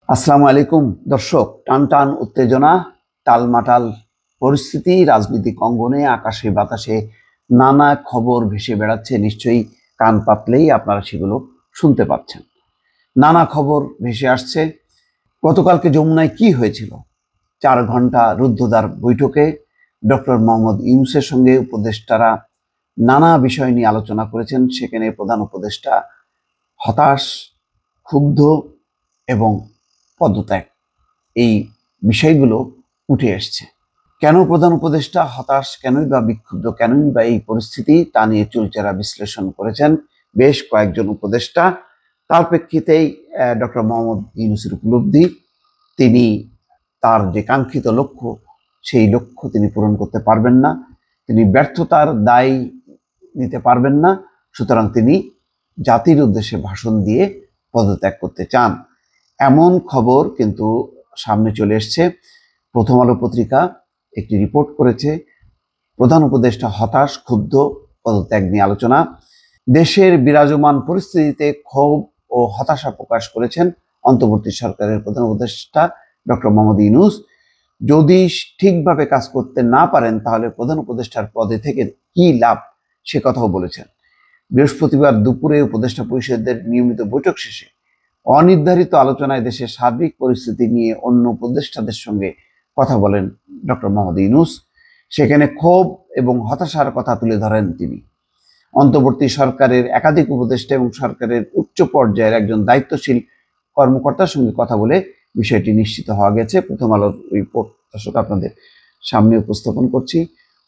আসসালামু আলাইকুম দর্শক। টান টান উত্তেজনা, টালমাটাল পরিস্থিতি, রাজনৈতিক অঙ্গনে আকাশে বাতাসে নানা খবর ভেসে বেড়াচ্ছে। নিশ্চয়ই কান পাতলেই আপনারা সেগুলো শুনতে পাচ্ছেন। নানা খবর ভেসে আসছে। গতকালকে যমুনায় কি হয়েছিল? 4 ঘন্টা রুদ্ধদ্বার বৈঠকে ডক্টর মোহাম্মদ ইউনূসের সঙ্গে উপদেষ্টারা নানা বিষয় নিয়ে আলোচনা করেছেন। সেখানে প্রধান উপদেষ্টা হতাশ, ক্ষুব্ধ এবং পদত্যাগ, এই বিষয়গুলো উঠে এসছে। কেন প্রধান উপদেষ্টা হতাশ, কেনই বা বিক্ষুব্ধ, কেনই বা এই পরিস্থিতি, তা নিয়ে চুলচেরা বিশ্লেষণ করেছেন বেশ কয়েকজন উপদেষ্টা। তার প্রেক্ষিতেই ডক্টর মোহাম্মদ ইউনূসের উপলব্ধি, তিনি তার যে কাঙ্ক্ষিত লক্ষ্য, সেই লক্ষ্য তিনি পূরণ করতে পারবেন না, তিনি ব্যর্থতার দায় নিতে পারবেন না। সুতরাং তিনি জাতির উদ্দেশ্যে ভাষণ দিয়ে পদত্যাগ করতে চান, এমন খবর কিন্তু সামনে চলে এসছে। প্রথম আলো পত্রিকা একটি রিপোর্ট করেছে, প্রধান উপদেষ্টা হতাশ, ক্ষুব্ধ, পদত্যাগ নিয়ে আলোচনা। দেশের বিরাজমান পরিস্থিতিতে ক্ষোভ ও হতাশা প্রকাশ করেছেন অন্তর্বর্তী সরকারের প্রধান উপদেষ্টা ডক্টর মোহাম্মদ ইউনূস। যদি ঠিকভাবে কাজ করতে না পারেন তাহলে প্রধান উপদেষ্টার পদে থেকে কি লাভ, সে কথাও বলেছেন। বৃহস্পতিবার দুপুরে উপদেষ্টা পরিষদের নিয়মিত বৈঠক শেষে অনির্ধারিত আলোচনায় দেশের সার্বিক পরিস্থিতি নিয়ে অন্য উপদেষ্টাদের সঙ্গে কথা বলেন ডক্টর মোহাম্মদ ইউনূস। সেখানে ক্ষোভ এবং হতাশার কথা তুলে ধরেন তিনি। অন্তর্বর্তী সরকারের একাধিক উপদেষ্টা এবং সরকারের উচ্চ পর্যায়ের একজন দায়িত্বশীল কর্মকর্তার সঙ্গে কথা বলে বিষয়টি নিশ্চিত হওয়া গেছে। প্রথম আলোর রিপোর্ট দর্শক আপনাদের সামনে উপস্থাপন করছি।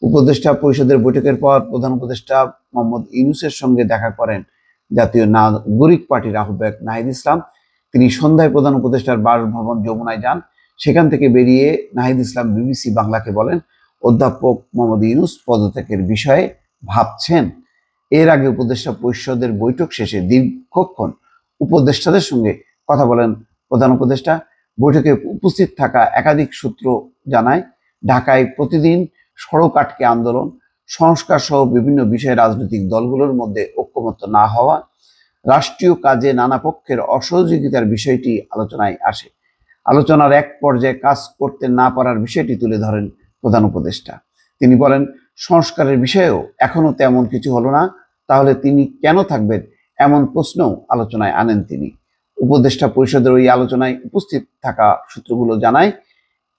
উপদেষ্টা পরিষদের বৈঠকের পর প্রধান উপদেষ্টা মোহাম্মদ ইউনূসের সঙ্গে দেখা করেন জাতীয় নাগরিক পার্টির আহ্বায়ক নাহিদ ইসলাম। তিনি সন্ধ্যায় প্রধান উপদেষ্টার বাসভবন যমুনায় যান। সেখান থেকে বেরিয়ে নাহিদ ইসলাম বিবিসি বাংলাকে বলেন, অধ্যাপক মোহাম্মদ ইউনূস পদত্যাগের বিষয়ে ভাবছেন। এর আগে উপদেষ্টা পরিষদের বৈঠক শেষে দীর্ঘক্ষণ উপদেষ্টাদের সঙ্গে কথা বলেন প্রধান উপদেষ্টা। বৈঠকে উপস্থিত থাকা একাধিক সূত্র জানায়, ঢাকায় প্রতিদিন সড়ক আটকে আন্দোলন, সংস্কার সহ বিভিন্ন বিষয়ে রাজনৈতিক দলগুলোর মধ্যে ঐক্যমত্য না হওয়া, রাষ্ট্রীয় কাজে নানা পক্ষের অসহযোগিতার বিষয়টি আলোচনায় আসে। আলোচনার এক পর্যায়ে কাজ করতে না পারার বিষয়টি তুলে ধরেন প্রধান উপদেষ্টা। তিনি বলেন, সংস্কারের বিষয়েও এখনো তেমন কিছু হলো না, তাহলে তিনি কেন থাকবেন, এমন প্রশ্নও আলোচনায় আনেন তিনি। উপদেষ্টা পরিষদের ওই আলোচনায় উপস্থিত থাকা সূত্রগুলো জানায়,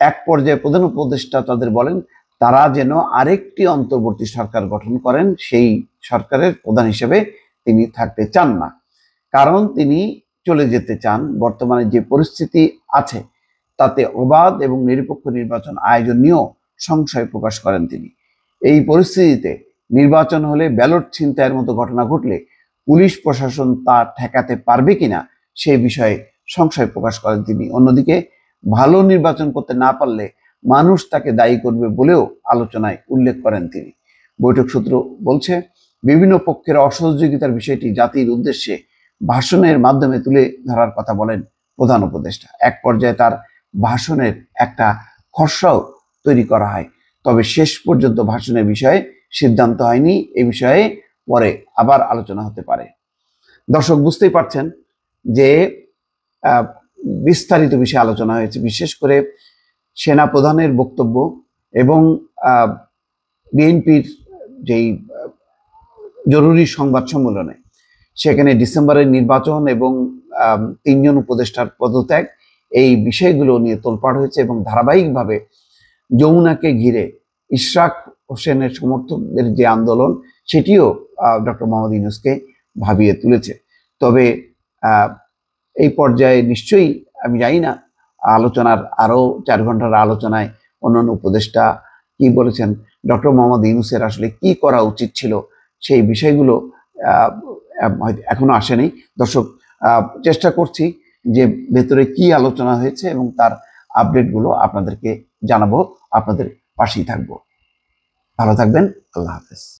এক পর্যায়ে প্রধান উপদেষ্টা তাদের বলেন তারা যেন আরেকটি অন্তর্বর্তী সরকার গঠন করেন, সেই সরকারের প্রধান হিসেবে তিনি থাকতে চান না, কারণ তিনি চলে যেতে চান। বর্তমানে যে পরিস্থিতি আছে তাতে অবাধ এবং নিরপেক্ষ নির্বাচন আয়োজন নিয়েও সংশয় প্রকাশ করেন তিনি। এই পরিস্থিতিতে নির্বাচন হলে ব্যালট ছিনতাইয়ের মতো ঘটনা ঘটলে পুলিশ প্রশাসন তা ঠেকাতে পারবে কিনা, সেই বিষয়ে সংশয় প্রকাশ করেন তিনি। অন্যদিকে ভালো নির্বাচন করতে না পারলে মানুষ তাকে দায়ী করবে বলেও আলোচনায় উল্লেখ করেন তিনি। বৈঠক সূত্র বলছে, বিভিন্ন পক্ষের অসহযোগিতার বিষয়টি জাতির উদ্দেশ্যে ভাষণের মাধ্যমে তুলে ধরার কথা বলেন প্রধান উপদেষ্টা। এক পর্যায়ে তার ভাষণের একটা খসড়াও তৈরি করা হয়, তবে শেষ পর্যন্ত ভাষণের বিষয়ে সিদ্ধান্ত হয়নি। এ বিষয়ে পরে আবার আলোচনা হতে পারে। দর্শক বুঝতেই পারছেন যে বিস্তারিত বিষয়ে আলোচনা হয়েছে, বিশেষ করে সেনা প্রধানের বক্তব্য এবং বিএনপির যেই জরুরি সংবাদ সম্মেলনে সেখানে ডিসেম্বরের নির্বাচন এবং 3জন উপদেষ্টার পদত্যাগ, এই বিষয়গুলো নিয়ে তোলপাড় হয়েছে এবং ধারাবাহিকভাবে যমুনাকে ঘিরে ইশরাক হোসেনের সমর্থকদের যে আন্দোলন, সেটিও ডক্টর মোহাম্মদ ইউনূসকে ভাবিয়ে তুলেছে। তবে এই পর্যায়ে নিশ্চয়ই আমি জানি না আলোচনার আরও 4 ঘন্টার আলোচনায় অন্যান্য উপদেষ্টা কি বলেছেন, ডক্টর মোহাম্মদ ইউনূসের আসলে কি করা উচিত ছিল, সেই বিষয়গুলো এখনো আসেনি। দর্শক, চেষ্টা করছি যে ভেতরে কি আলোচনা হয়েছে এবং তার আপডেটগুলো আপনাদেরকে জানাবো, আপনাদের পাশেই থাকবো। ভালো থাকবেন, আল্লাহ হাফেজ।